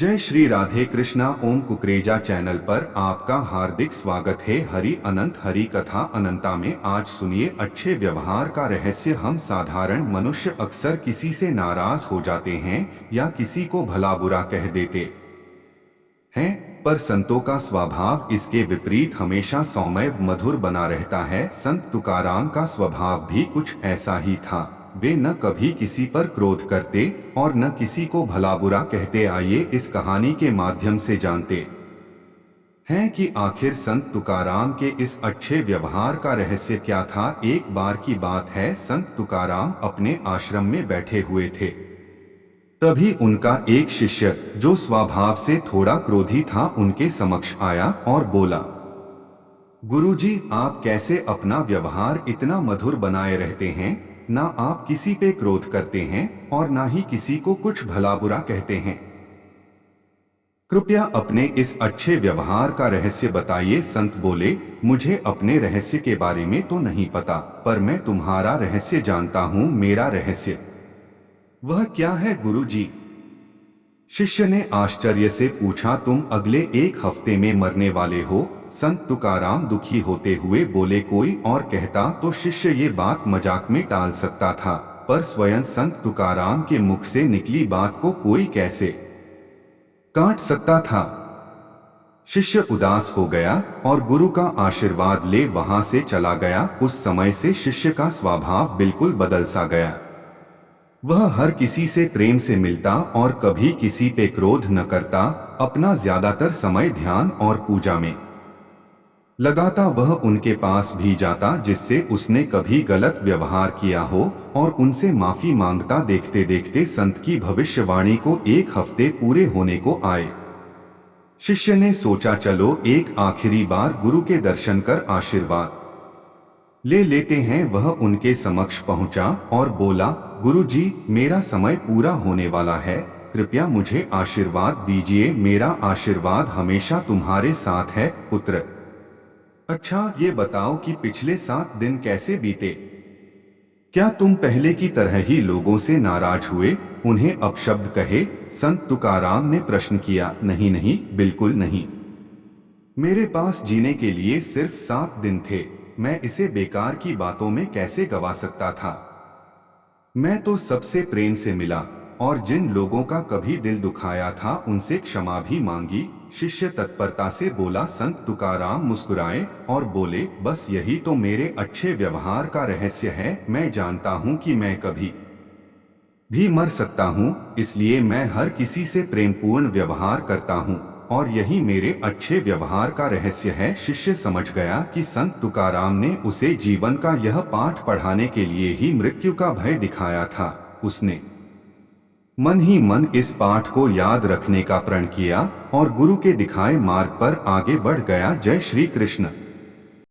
जय श्री राधे कृष्णा। ओम कुकरेजा चैनल पर आपका हार्दिक स्वागत है। हरि अनंत हरि कथा अनंता में आज सुनिए अच्छे व्यवहार का रहस्य। हम साधारण मनुष्य अक्सर किसी से नाराज हो जाते हैं या किसी को भला बुरा कह देते हैं, पर संतों का स्वभाव इसके विपरीत हमेशा सौम्य मधुर बना रहता है। संत तुकाराम का स्वभाव भी कुछ ऐसा ही था। वे न कभी किसी पर क्रोध करते और न किसी को भला बुरा कहते। आइए इस कहानी के माध्यम से जानते हैं कि आखिर संत तुकाराम के इस अच्छे व्यवहार का रहस्य क्या था। एक बार की बात है, संत तुकाराम अपने आश्रम में बैठे हुए थे। तभी उनका एक शिष्य जो स्वभाव से थोड़ा क्रोधी था उनके समक्ष आया और बोला, गुरुजी, आप कैसे अपना व्यवहार इतना मधुर बनाए रहते हैं। ना आप किसी पे क्रोध करते हैं और ना ही किसी को कुछ भला बुरा कहते हैं। कृपया अपने इस अच्छे व्यवहार का रहस्य बताइए। संत बोले, मुझे अपने रहस्य के बारे में तो नहीं पता, पर मैं तुम्हारा रहस्य जानता हूँ। मेरा रहस्य वह क्या है गुरुजी? शिष्य ने आश्चर्य से पूछा, तुम अगले एक हफ्ते में मरने वाले हो। संत तुकाराम दुखी होते हुए बोले, कोई और कहता तो शिष्य ये बात मजाक में टाल सकता था, पर स्वयं संत तुकाराम के मुख से निकली बात को कोई कैसे काट सकता था। शिष्य उदास हो गया और गुरु का आशीर्वाद ले वहां से चला गया। उस समय से शिष्य का स्वभाव बिल्कुल बदल सा गया। वह हर किसी से प्रेम से मिलता और कभी किसी पे क्रोध न करता। अपना ज्यादातर समय ध्यान और पूजा में लगाता। वह उनके पास भी जाता जिससे उसने कभी गलत व्यवहार किया हो और उनसे माफी मांगता। देखते देखते संत की भविष्यवाणी को एक हफ्ते पूरे होने को आए। शिष्य ने सोचा, चलो एक आखिरी बार गुरु के दर्शन कर आशीर्वाद ले लेते हैं। वह उनके समक्ष पहुंचा और बोला, गुरुजी, मेरा समय पूरा होने वाला है, कृपया मुझे आशीर्वाद दीजिए। मेरा आशीर्वाद हमेशा तुम्हारे साथ है पुत्र। अच्छा, ये बताओ कि पिछले 7 दिन कैसे बीते? क्या तुम पहले की तरह ही लोगों से नाराज हुए, उन्हें अपशब्द कहे? संत तुकाराम ने प्रश्न किया। नहीं नहीं, बिल्कुल नहीं। मेरे पास जीने के लिए सिर्फ 7 दिन थे। मैं इसे बेकार की बातों में कैसे गवा सकता था। मैं तो सबसे प्रेम से मिला और जिन लोगों का कभी दिल दुखाया था उनसे क्षमा भी मांगी। शिष्य तत्परता से बोला। संत तुकाराम मुस्कुराए और बोले, बस यही तो मेरे अच्छे व्यवहार का रहस्य है। मैं जानता हूँ कि मैं कभी भी मर सकता हूँ, इसलिए मैं हर किसी से प्रेमपूर्ण व्यवहार करता हूँ और यही मेरे अच्छे व्यवहार का रहस्य है। शिष्य समझ गया कि संत तुकाराम ने उसे जीवन का यह पाठ पढ़ाने के लिए ही मृत्यु का भय दिखाया था। उसने मन ही मन इस पाठ को याद रखने का प्रण किया और गुरु के दिखाए मार्ग पर आगे बढ़ गया। जय श्री कृष्ण।